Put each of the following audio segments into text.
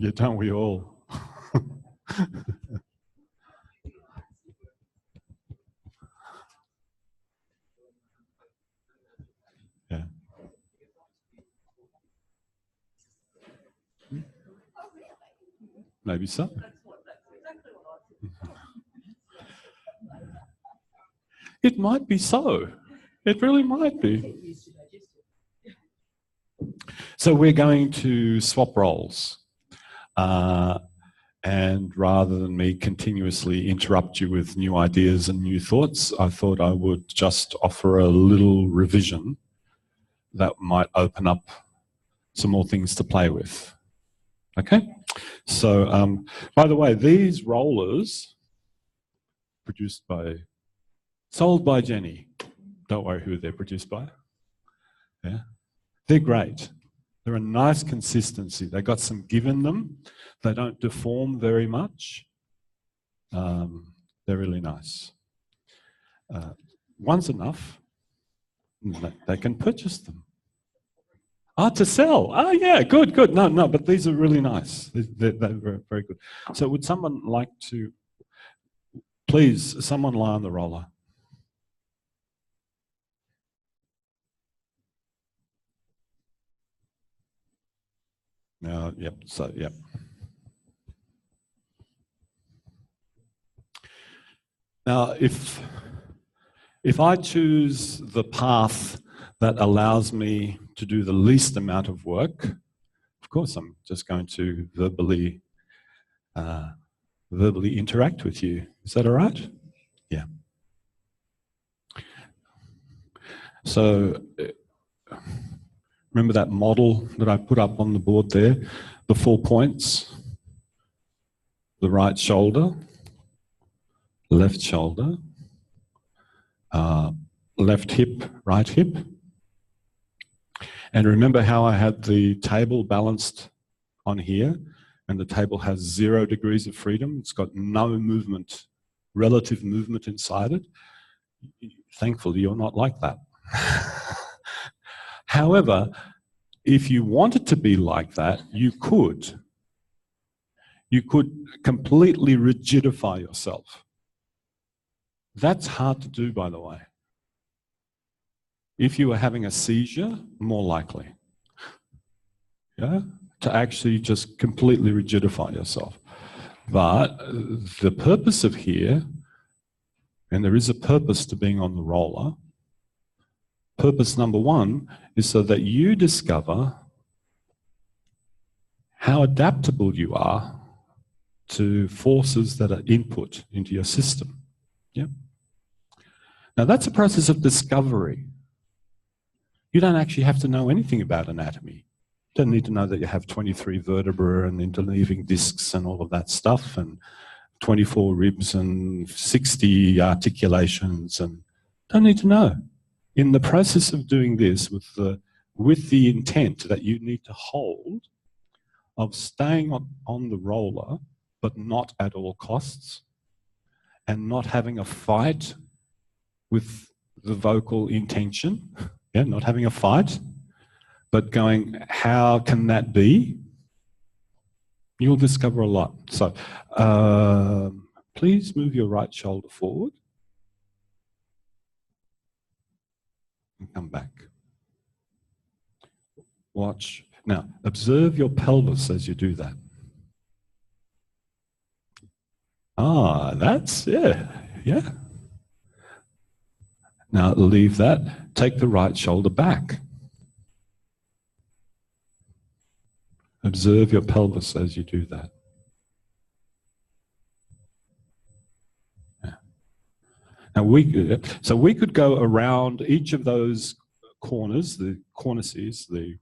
Yeah, don't we all? Yeah. Maybe so. It might be so. It really might be. So we're going to swap roles. And rather than me continuously interrupt you with new ideas and new thoughts, I thought I would just offer a little revision that might open up some more things to play with. Okay? So, by the way, these rollers, sold by Jenny. Don't worry who they're produced by. Yeah, they're great. They're a nice consistency. They got some give in them. They don't deform very much. They're really nice. One's enough. They can purchase them. To sell. Yeah, good. No, but these are really nice. They're very good. So would someone like to, please, someone lie on the roller. Yep, so, yep. Now, if I choose the path that allows me to do the least amount of work, of course, I'm just going to verbally interact with you. Is that all right? Yeah. So, remember that model that I put up on the board there? The 4 points, the right shoulder, left shoulder, left hip, right hip. And remember how I had the table balanced on here, and the table has 0 degrees of freedom. It's got no movement, relative movement inside it. Thankfully, you're not like that. However, if you wanted to be like that, you could. You could completely rigidify yourself. That's hard to do, by the way. If you were having a seizure, more likely. Yeah? To actually just completely rigidify yourself. But the purpose of here, and there is a purpose to being on the roller, purpose number 1 is so that you discover how adaptable you are to forces that are input into your system. Yeah? Now that's a process of discovery. You don't actually have to know anything about anatomy. You don't need to know that you have 23 vertebrae and interleaving discs and all of that stuff, and 24 ribs and 60 articulations, and don't need to know. In the process of doing this with the intent that you need to hold of staying on the roller, but not at all costs, and not having a fight with the vocal intention, yeah, not having a fight, but going, how can that be? You'll discover a lot. So please move your right shoulder forward and come back. Watch. Now, observe your pelvis as you do that. That's, yeah. Now leave that. Take the right shoulder back. Observe your pelvis as you do that. Yeah. Now we could go around each of those corners, the cornices, the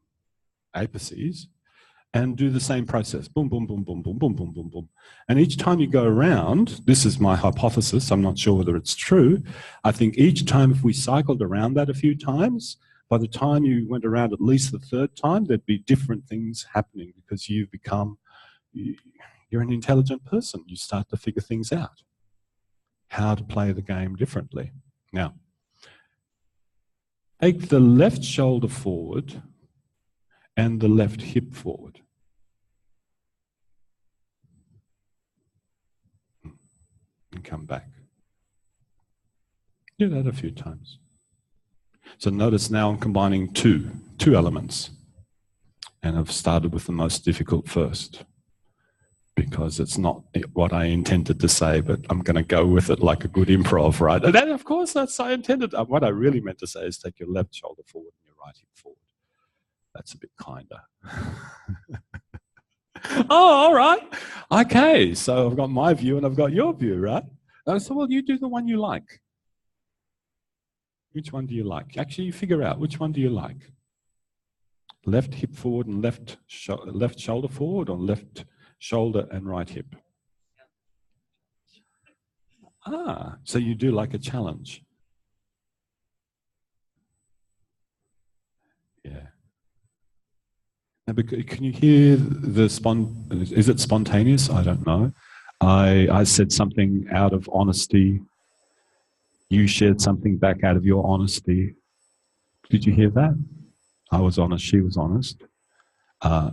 apices, and do the same process. Boom, boom, boom, boom, boom, boom, boom, boom, boom. And each time you go around, this is my hypothesis, I'm not sure whether it's true, I think each time if we cycled around that a few times, by the time you went around at least the 3rd time, there'd be different things happening because you're an intelligent person. You start to figure things out, how to play the game differently. Now, take the left shoulder forward and the left hip forward. and come back. Do that a few times. So notice now I'm combining two elements. And I've started with the most difficult first, because it's not what I intended to say, but I'm going to go with it like a good improv, right? And then, of course, that's I intended. What I really meant to say is take your left shoulder forward and your right hip forward. That's a bit kinder. Oh, all right. Okay, so I've got my view and I've got your view, right? So, well, you do the one you like. Which one do you like? Actually, you figure out which one do you like. Left hip forward and left shoulder forward, or left shoulder and right hip? Ah, so you do like a challenge. Yeah. Now, can you hear the is it spontaneous? I don't know. I said something out of honesty. You shared something back out of your honesty. Did you hear that? I was honest, she was honest.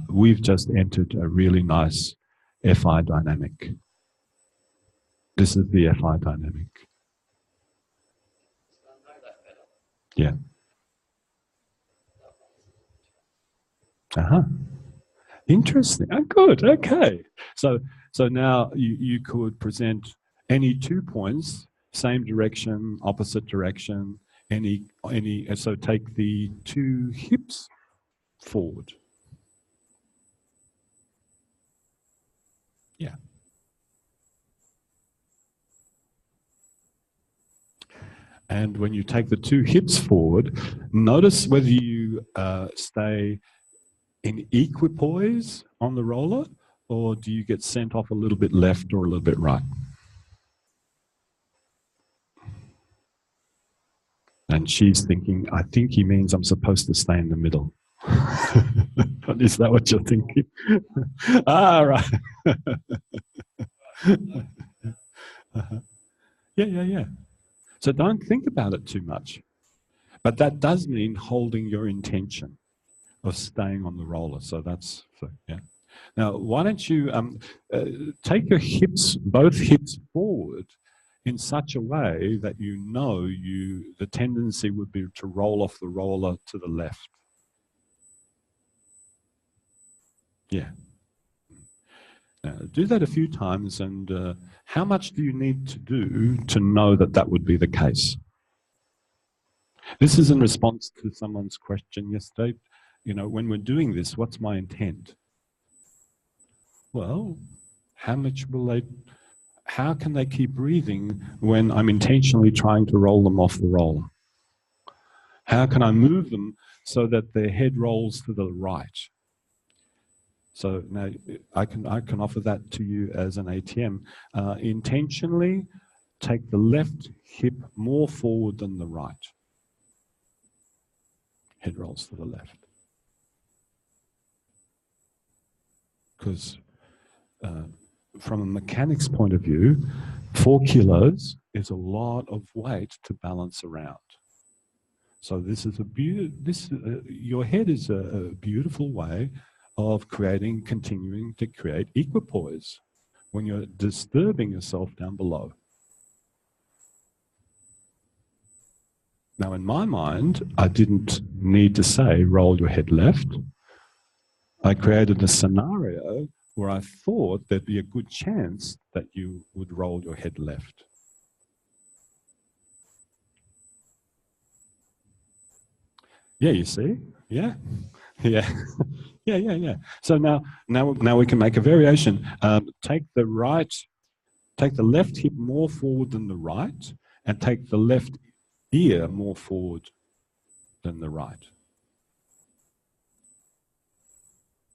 We've just entered a really nice FI dynamic. This is the FI dynamic. Yeah. Uh-huh. Interesting. Oh, good. Okay. So now you could present any 2 points, same direction, opposite direction, so take the 2 hips forward. Yeah. And when you take the 2 hips forward, notice whether you stay in equipoise on the roller, or do you get sent off a little bit left or a little bit right? And she's thinking, I think he means I'm supposed to stay in the middle. Is that what you're thinking? Ah, right. Yeah. So don't think about it too much. But that does mean holding your intention of staying on the roller. So that's, yeah. Now, why don't you take your hips, both hips forward in such a way that you know the tendency would be to roll off the roller to the left. Yeah. Now, do that a few times, and how much do you need to do to know that that would be the case? This is in response to someone's question yesterday. You know, when we're doing this, what's my intent? Well, how can they keep breathing when I'm intentionally trying to roll them off the roller? How can I move them so that their head rolls to the right? So now I can offer that to you as an ATM. Intentionally take the left hip more forward than the right. Head rolls to the left. Because from a mechanics point of view, 4 kilos is a lot of weight to balance around. So this is your head is a beautiful way of continuing to create equipoise when you're disturbing yourself down below. Now, in my mind, I didn't need to say roll your head left. I created a scenario where I thought there'd be a good chance that you would roll your head left. Yeah, you see? Yeah. Yeah. Yeah. So now we can make a variation. Take the left hip more forward than the right, and take the left ear more forward than the right.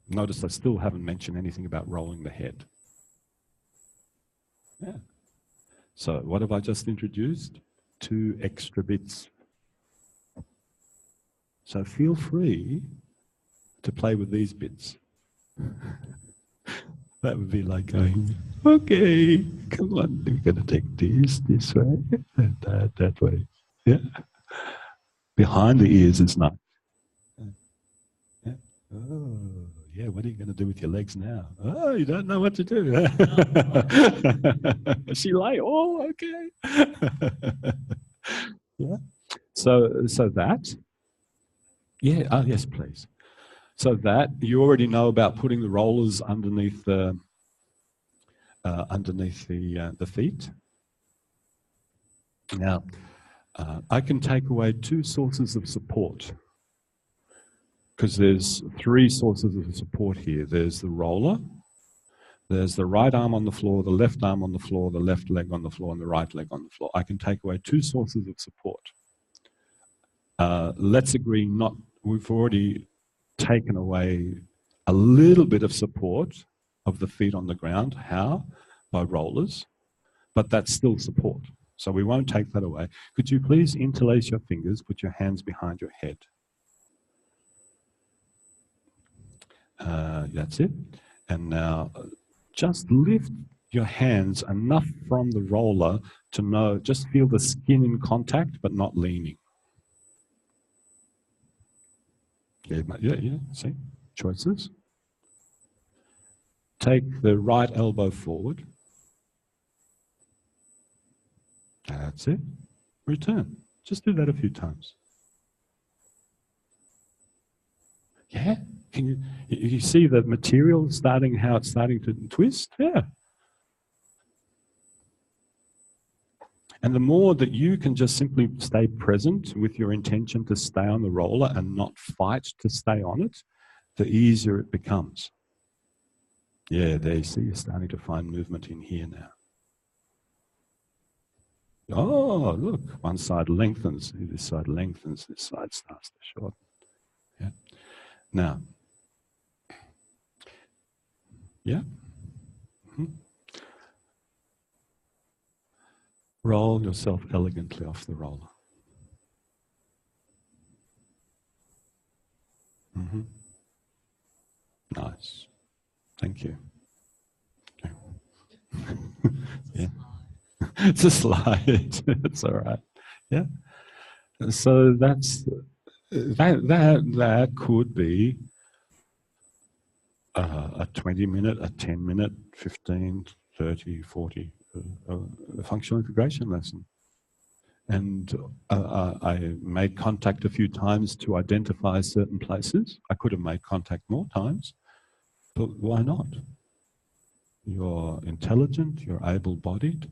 Notice I still haven't mentioned anything about rolling the head. Yeah. So what have I just introduced? 2 extra bits. So feel free to play with these bits. That would be like going, okay, come on, we're going to take this way, and that way. Yeah. Behind the ears is not. Yeah. Oh, Yeah, what are you going to do with your legs now? Oh, you don't know what to do. She lay. Oh, okay. Yeah. So that. Yeah. Oh, yes, please. So that you already know about putting the rollers underneath the feet. Now, I can take away two sources of support because there's three sources of support here. There's the roller, there's the right arm on the floor, the left arm on the floor, the left leg on the floor, and the right leg on the floor. I can take away two sources of support. Let's agree we've already taken away a little bit of support of the feet on the ground. How? By rollers, but that's still support. So we won't take that away. Could you please interlace your fingers, put your hands behind your head. That's it. And now just lift your hands enough from the roller to know, just feel the skin in contact, but not leaning. Yeah, see? Choices. Take the right elbow forward. That's it. Return. Just do that a few times. Yeah. Can you see the material starting, how it's starting to twist? Yeah. And the more that you can just simply stay present with your intention to stay on the roller and not fight to stay on it, the easier it becomes. Yeah, there you see, you're starting to find movement in here now. Oh, look, one side lengthens, this side lengthens, this side starts to shorten. Yeah. Now, yeah. Mm-hmm. Roll yourself elegantly off the roller. Mm-hmm. Nice. Thank you. Okay. Yeah. It's a slide. It's all right. Yeah. So that could be a 20-minute, a 10-minute, 15, 30, 40 functional integration lesson. And I made contact a few times to identify certain places. I could have made contact more times, but why not? You're intelligent, you're able-bodied,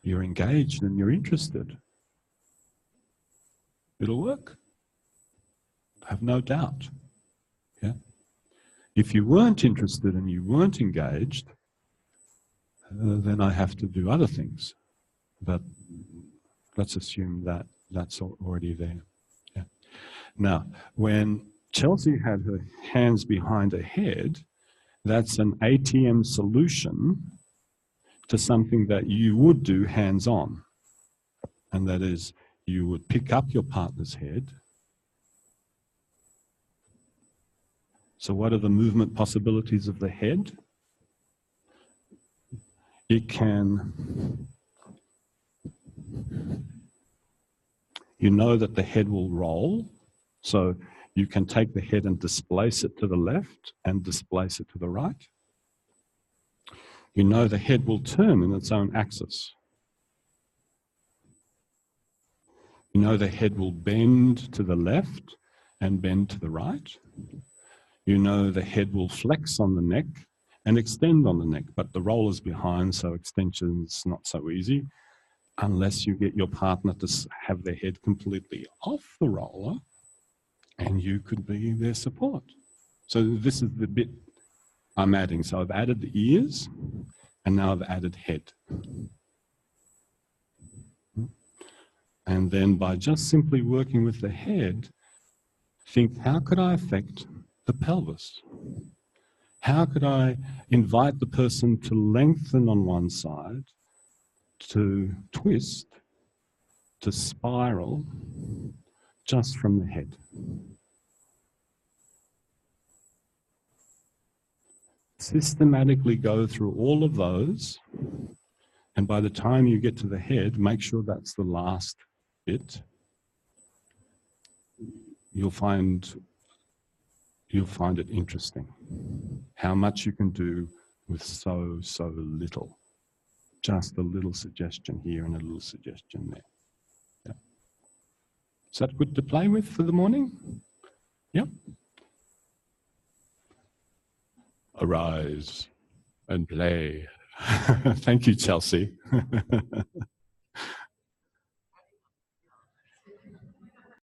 you're engaged, and you're interested. It'll work. Have no doubt. Yeah. If you weren't interested and you weren't engaged, then I have to do other things. But let's assume that that's already there. Yeah. Now, when Chelsea had her hands behind her head, that's an ATM solution to something that you would do hands-on. And that is, you would pick up your partner's head. So what are the movement possibilities of the head? It can, you know that the head will roll. So you can take the head and displace it to the left and displace it to the right. You know the head will turn in its own axis. You know the head will bend to the left and bend to the right. You know the head will flex on the neck and extend on the neck, but the roller's behind, so extension's not so easy unless you get your partner to have their head completely off the roller and you could be their support. So this is the bit I'm adding. So I've added the ears and now I've added head. And then by just simply working with the head, think, how could I affect the pelvis? How could I invite the person to lengthen on one side, to twist, to spiral, just from the head? Systematically go through all of those, and by the time you get to the head, make sure that's the last bit. You'll find you'll find it interesting how much you can do with so little. Just a little suggestion here and a little suggestion there. Yeah. Is that good to play with for the morning? Yep. Arise and play. Thank you, Chelsea.